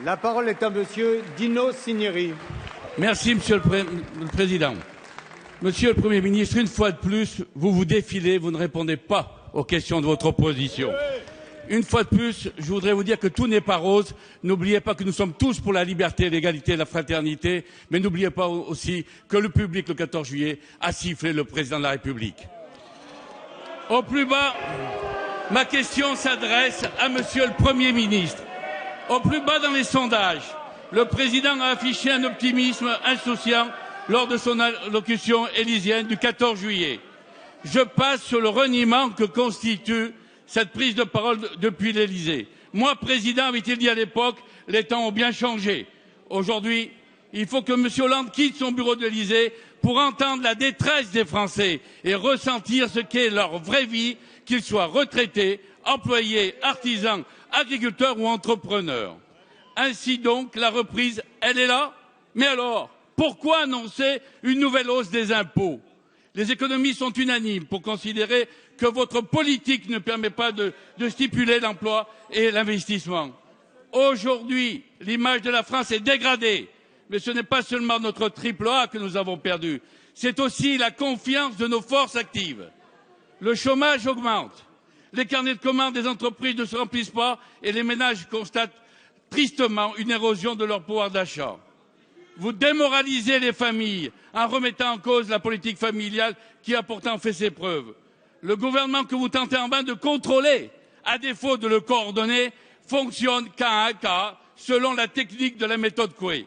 La parole est à monsieur Dino Cinieri. Merci, Monsieur le Président. Monsieur le Premier ministre, une fois de plus, vous vous défilez, vous ne répondez pas aux questions de votre opposition. Une fois de plus, je voudrais vous dire que tout n'est pas rose. N'oubliez pas que nous sommes tous pour la liberté, l'égalité et la fraternité, mais n'oubliez pas aussi que le public, le 14 juillet, a sifflé le Président de la République. Au plus bas, ma question s'adresse à Monsieur le Premier ministre. Au plus bas dans les sondages, le Président a affiché un optimisme insouciant lors de son allocution élyséenne du 14 juillet. Je passe sur le reniement que constitue cette prise de parole depuis l'Élysée. Moi, Président, avait-il dit à l'époque, les temps ont bien changé. Aujourd'hui, il faut que M. Hollande quitte son bureau de l'Élysée pour entendre la détresse des Français et ressentir ce qu'est leur vraie vie, qu'ils soient retraités, employés, artisans, agriculteurs ou entrepreneurs. Ainsi donc, la reprise, elle est là. Mais alors, pourquoi annoncer une nouvelle hausse des impôts? Les économistes sont unanimes pour considérer que votre politique ne permet pas de stimuler l'emploi et l'investissement. Aujourd'hui, l'image de la France est dégradée. Mais ce n'est pas seulement notre triple A que nous avons perdu, c'est aussi la confiance de nos forces actives. Le chômage augmente, les carnets de commandes des entreprises ne se remplissent pas et les ménages constatent tristement une érosion de leur pouvoir d'achat. Vous démoralisez les familles en remettant en cause la politique familiale qui a pourtant fait ses preuves. Le gouvernement que vous tentez en vain de contrôler, à défaut de le coordonner, fonctionne cas à cas selon la technique de la méthode Coué.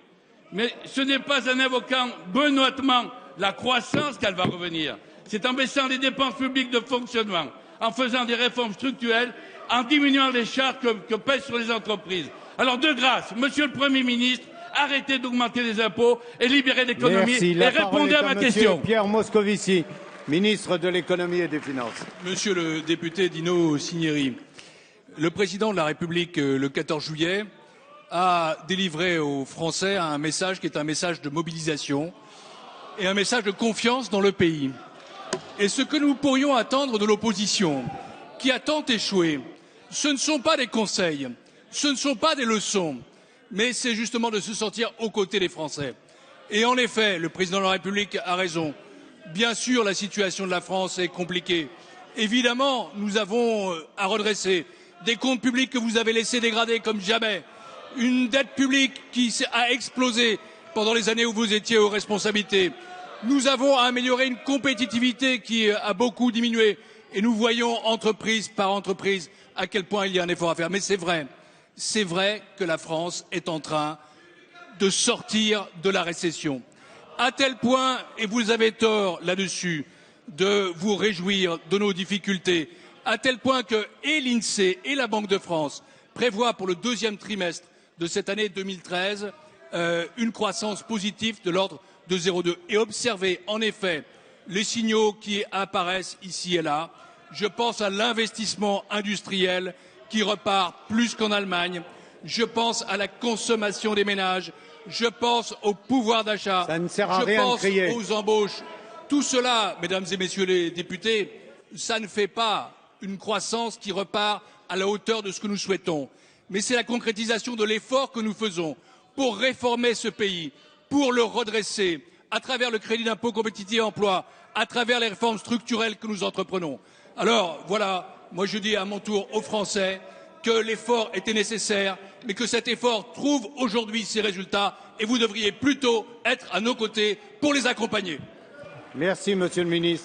Mais ce n'est pas en invoquant benoîtement la croissance qu'elle va revenir. C'est en baissant les dépenses publiques de fonctionnement, en faisant des réformes structurelles, en diminuant les charges que pèsent sur les entreprises. Alors de grâce, Monsieur le Premier ministre, arrêtez d'augmenter les impôts et libérez l'économie et répondez à ma question. Pierre Moscovici, ministre de l'économie et des finances. Monsieur le député Dino Cinieri, le président de la République, le 14 juillet, a délivré aux Français un message qui est un message de mobilisation et un message de confiance dans le pays. Et ce que nous pourrions attendre de l'opposition, qui a tant échoué, ce ne sont pas des conseils, ce ne sont pas des leçons, mais c'est justement de se sentir aux côtés des Français. Et en effet, le président de la République a raison. Bien sûr, la situation de la France est compliquée. Évidemment, nous avons à redresser des comptes publics que vous avez laissés dégrader comme jamais, une dette publique qui a explosé pendant les années où vous étiez aux responsabilités. Nous avons amélioré une compétitivité qui a beaucoup diminué et nous voyons entreprise par entreprise à quel point il y a un effort à faire. Mais c'est vrai que la France est en train de sortir de la récession. À tel point, et vous avez tort là-dessus, de vous réjouir de nos difficultés, à tel point que et l'INSEE et la Banque de France prévoient pour le deuxième trimestre de cette année 2013 une croissance positive de l'ordre de 0,2. Et observez en effet les signaux qui apparaissent ici et là. Je pense à l'investissement industriel qui repart plus qu'en Allemagne. Je pense à la consommation des ménages. Je pense au pouvoir d'achat. Je pense aux embauches. Tout cela, mesdames et messieurs les députés, ça ne fait pas une croissance qui repart à la hauteur de ce que nous souhaitons. Mais c'est la concrétisation de l'effort que nous faisons pour réformer ce pays, pour le redresser, à travers le crédit d'impôt compétitivité et emploi, à travers les réformes structurelles que nous entreprenons. Alors voilà, moi je dis à mon tour aux Français que l'effort était nécessaire, mais que cet effort trouve aujourd'hui ses résultats et vous devriez plutôt être à nos côtés pour les accompagner. Merci, Monsieur le Ministre.